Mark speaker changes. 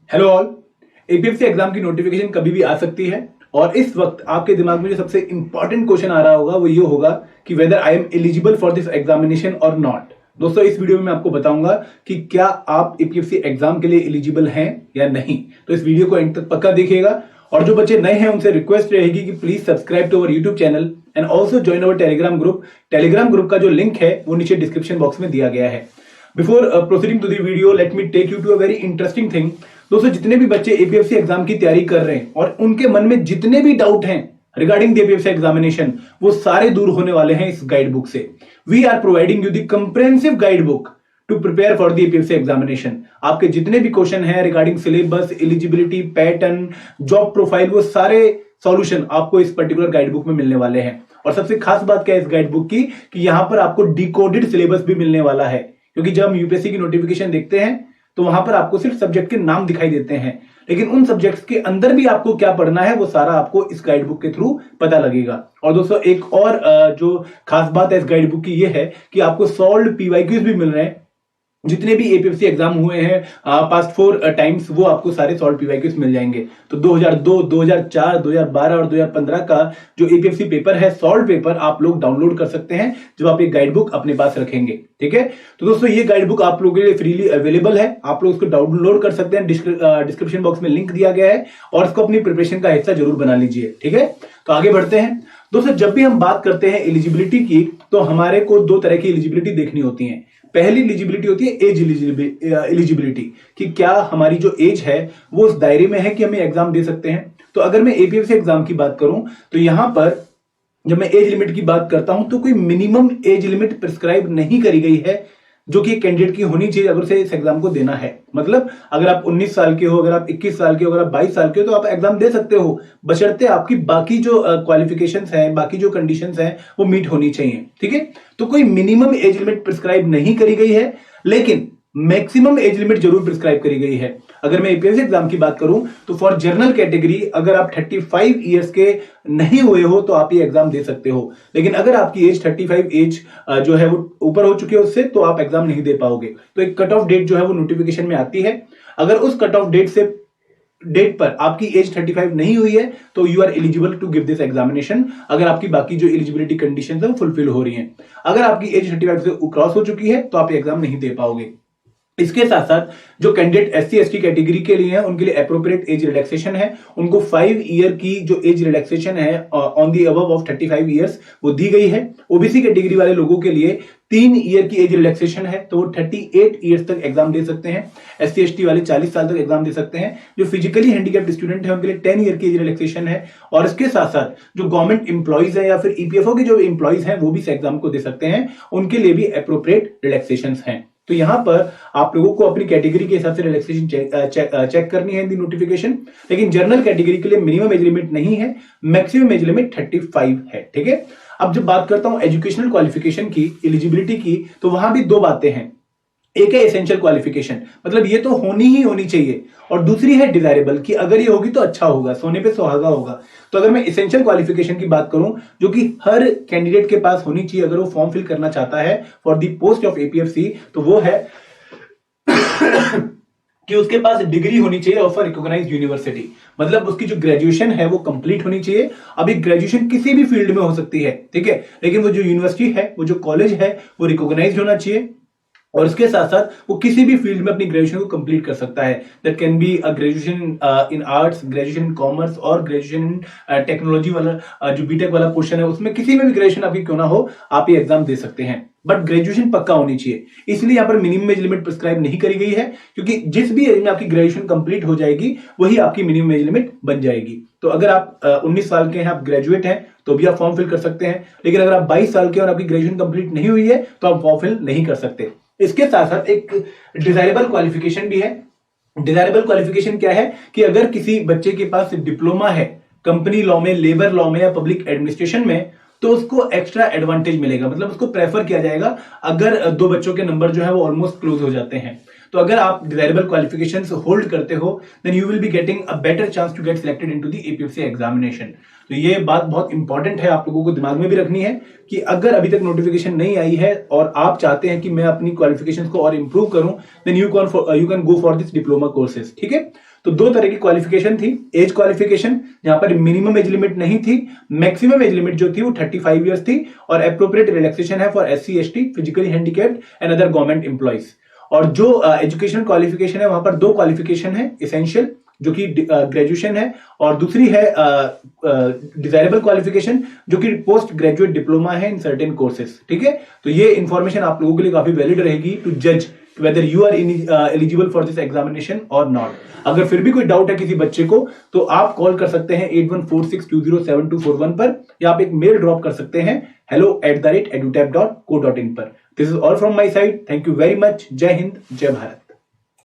Speaker 1: Hello all. APSC exam की notification कभी भी आ सकती है और इस वक्त आपके दिमाग में जो सबसे इंपॉर्टेंट क्वेश्चन आ रहा होगा वो ये होगा कि whether I am eligible for this examination और नॉट। दोस्तों, इस वीडियो में मैं आपको बताऊंगा कि क्या आप एपीएससी एग्जाम के लिए एलिजिबल हैं या नहीं। तो इस वीडियो को एंड तक पक्का देखिएगा और जो बच्चे नए हैं उनसे रिक्वेस्ट रहेगी कि please subscribe to our YouTube channel and also join our Telegram group. Telegram group का जो लिंक है वो नीचे डिस्क्रिप्शन बॉक्स में दिया गया है। Before proceeding to the video, let me take you to a very interesting thing. दोस्तों, जितने भी बच्चे एपीएससी एग्जाम की तैयारी कर रहे हैं और उनके मन में जितने भी डाउट हैं रिगार्डिंग द एपीएससी एग्जामिनेशन, वो सारे दूर होने वाले हैं इस गाइड बुक से। We are providing you the comprehensive guide book to prepare for the APSC examination. आपके जितने भी क्वेश्चन हैं regarding syllabus, eligibility, pattern, job profile, वो सारे सॉल्यूशन आपको इस पर्टिकुलर गाइड बुक में मिलने वाले हैं। और सबसे खास बात क्या है इस गाइड बुक की कि यहां पर आपको डिकोडेड सिलेबस भी मिलने वाला है, क्योंकि जब हम यूपीएससी की नोटिफिकेशन देखते हैं तो वहां पर आपको सिर्फ सब्जेक्ट के नाम दिखाई देते हैं, लेकिन उन सब्जेक्ट्स के अंदर भी आपको क्या पढ़ना है वो सारा आपको इस गाइड बुक के थ्रू पता लगेगा। और दोस्तों, एक और जो खास बात है इस गाइड बुक की ये है कि आपको सॉल्व्ड पीवाईक्यूज भी मिल रहे हैं। जितने भी एपीएससी एग्जाम हुए हैं पास्ट 4 टाइम्स, वो आपको सारे सॉल्व पीवाईक्यूज मिल जाएंगे। तो 2002, 2004, 2012 और 2015 का जो एपीएससी पेपर है, सॉल्व पेपर, आप लोग डाउनलोड कर सकते हैं जब आप एक गाइड बुक अपने पास रखेंगे। ठीक है, तो दोस्तों ये गाइड बुक आप लोगों के लिए फ्रीली अवेलेबल है, आप लोग इसको डाउनलोड कर सकते हैं। डिस्क्रिप्शन बॉक्स में लिंक दिया गया है और इसको अपनी प्रिपरेशन का हिस्सा जरूर बना लीजिए। ठीक है, तो आगे बढ़ते हैं। दोस्तों, जब भी हम बात करते हैं एलिजिबिलिटी की तो हमारे को दो तरह की एलिजिबिलिटी देखनी होती है। पहली एलिजिबिलिटी होती है एज एलिजिबिलिटी, कि क्या हमारी जो एज है वो उस दायरे में है कि हमें एग्जाम दे सकते हैं। तो अगर मैं एपीएससी एग्जाम की बात करूं तो यहां पर जब मैं एज लिमिट की बात करता हूं तो कोई मिनिमम एज लिमिट प्रिस्क्राइब नहीं करी गई है जो कि कैंडिडेट की होनी चाहिए अगर उसे इस एग्जाम को देना है। मतलब अगर आप 19 साल के हो, अगर आप 21 साल के हो, अगर आप 22 साल के हो तो आप एग्जाम दे सकते हो, बशर्ते आपकी बाकी जो क्वालिफिकेशंस हैं, बाकी जो कंडीशंस हैं वो मीट होनी चाहिए। ठीक है, तो कोई मिनिमम एज लिमिट प्रिस्क्राइब नहीं करी गई है, लेकिन मैक्सिमम एज लिमिट जरूर प्रिस्क्राइब करी गई है। अगर मैं एपीएससी एग्जाम की बात करूं तो फॉर जनरल कैटेगरी अगर आप 35 इयर्स के नहीं हुए हो तो आप ये एग्जाम दे सकते हो, लेकिन अगर आपकी एज 35 एज जो है वो ऊपर हो चुकी है उससे, तो आप एग्जाम नहीं दे पाओगे। तो एक कट ऑफ डेट जो है वो नोटिफिकेशन में आती है। अगर उस कट ऑफ डेट पर आपकी एज 35 नहीं हुई है तो you are eligible to give this examination, अगर आपकी बाकी जो एलिजिबिलिटी कंडीशंस है वो फुलफिल हो रही हैं। अगर आपकी एज 35 से क्रॉस हो चुकी है तो आप एग्जाम नहीं दे पाओगे। इसके साथ साथ जो कैंडिडेट एससी एसटी कैटेगरी के लिए हैं उनके लिए एप्रोप्रिएट एज रिलैक्सेशन है। उनको 5 ईयर की जो एज रिलैक्सेशन है on the above of 35 years वो दी गई है। ओबीसी कैटेगरी वाले लोगों के लिए 3 ईयर की एज रिलैक्सेशन है, तो वो 38 ईयर्स तक एग्जाम दे सकते हैं। एससी एसटी वाले 40 साल तक एग्जाम दे सकते हैं। जो फिजिकली हैंडीकैप्ड स्टूडेंट है उनके लिए 10 ईयर की एज रिलैक्सेशन है। और इसके साथ साथ जो गवर्नमेंट इंप्लॉइज है या फिर ईपीएफओ के जो इंप्लॉइज हैं वो भी इस एग्जाम को दे सकते हैं, उनके लिए भी एप्रोप्रिएट रिलैक्सेशन हैं। तो यहां पर आप लोगों को अपनी कैटेगरी के हिसाब से रिलैक्सेशन चेक करनी है इन दी नोटिफिकेशन, लेकिन जनरल कैटेगरी के लिए मिनिमम एज लिमिट नहीं है, मैक्सिमम एज लिमिट 35 है। ठीक है, अब जब बात करता हूं एजुकेशनल क्वालिफिकेशन की, एलिजिबिलिटी की, तो वहां भी दो बातें हैं। एक है एसेंशियल क्वालिफिकेशन, मतलब ये तो होनी ही होनी चाहिए, और दूसरी है डिजायरेबल, कि अगर ये होगी तो अच्छा होगा, सोने पे सुहागा होगा। तो अगर मैं एसेंशियल क्वालिफिकेशन की बात करूं जो कि हर कैंडिडेट के पास होनी चाहिए अगर वो फॉर्म फिल करना चाहता है for the post of APFC, तो वो है कि उसके पास डिग्री होनी चाहिए ऑफ रिकॉग्नाइज्ड यूनिवर्सिटी। मतलब उसकी जो ग्रेजुएशन है वो कंप्लीट होनी चाहिए। अभी ग्रेजुएशन किसी भी फील्ड में हो सकती है, ठीक है, लेकिन वो जो यूनिवर्सिटी है, वो जो कॉलेज है, वो रिकॉग्नाइज्ड होना चाहिए और इसके साथ साथ वो किसी भी फील्ड में अपनी ग्रेजुएशन को कंप्लीट कर सकता है। That can be a graduation in arts, graduation in commerce और ग्रेजुएशन इन टेक्नोलॉजी वाला जो बीटेक वाला पोर्शन है उसमें किसी में भी ग्रेजुएशन आपकी क्यों ना हो, आप ये एग्जाम दे सकते हैं, बट ग्रेजुएशन पक्का होनी चाहिए। इसलिए यहाँ पर मिनिमम एज लिमिट प्रिस्क्राइब नहीं करी गई है, क्योंकि जिस भी एज में आपकी ग्रेजुएशन कंप्लीट हो जाएगी वही आपकी मिनिमम एज लिमिट बन जाएगी। तो अगर आप 19 साल के हैं, आप ग्रेजुएट हैं, तो भी आप फॉर्म फिल कर सकते हैं, लेकिन अगर आप 22 साल के और आपकी ग्रेजुएशन कंप्लीट नहीं हुई है तो आप फॉर्म फिल नहीं कर सकते। इसके साथ साथ एक डिजायरेबल क्वालिफिकेशन भी है। डिजायरेबल क्वालिफिकेशन क्या है कि अगर किसी बच्चे के पास डिप्लोमा है कंपनी लॉ में, लेबर लॉ में या पब्लिक एडमिनिस्ट्रेशन में, तो उसको एक्स्ट्रा एडवांटेज मिलेगा, मतलब उसको प्रेफर किया जाएगा अगर दो बच्चों के नंबर जो है वो ऑलमोस्ट क्लोज हो जाते हैं। तो अगर आप डिजायरेबल क्वालिफिकेशंस होल्ड करते हो then you will be getting a better chance to get selected into the APFC examination. तो ये बात बहुत इंपॉर्टेंट है, आप लोगों को दिमाग में भी रखनी है कि अगर अभी तक नोटिफिकेशन नहीं आई है और आप चाहते हैं कि मैं अपनी क्वालिफिकेशंस को और इंप्रूव करूं then you can go for this diploma courses. ठीक है, तो दो तरह की क्वालिफिकेशन थी। एज क्वालिफिकेशन जहां पर मिनिमम एज लिमिट नहीं थी, मैक्सिमम एज लिमिट जो थी वो 35 इयर्स थी, और एप्रोप्रिएट रिलैक्सेशन है for SC ST, physically handicapped and other government employees. और जो एजुकेशनल क्वालिफिकेशन है वहां पर दो क्वालिफिकेशन है एसेंशियल, जो कि ग्रेजुएशन है, और दूसरी है डिजायरेबल क्वालिफिकेशन जो कि पोस्ट ग्रेजुएट डिप्लोमा है इन सर्टेन कोर्सेज। ठीक है, तो ये इंफॉर्मेशन आप लोगों के लिए काफी वैलिड रहेगी टू जज whether you are eligible for this examination or not। अगर फिर भी कोई डाउट है किसी बच्चे को तो आप कॉल कर सकते हैं 8146207241 पर, या आप एक मेल ड्रॉप कर सकते हैं hello@edutap.co.in पर। This is all from my side, thank you very much. जय हिंद, जय भारत।